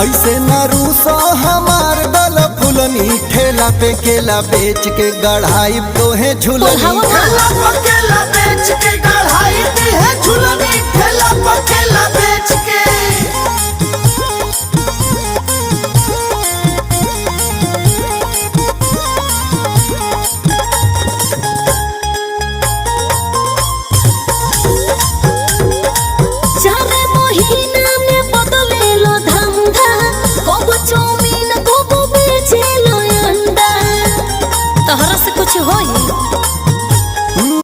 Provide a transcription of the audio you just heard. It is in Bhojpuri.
ऐसे न रूसो हमार दल फुलनी ठेला पे केला बेच के गढ़ाई तोहे झुलनी ठेला पे केला बेच के गढ़ाई है झुलनी ठेला पे केला बेच के। तोहरा से कुछ होई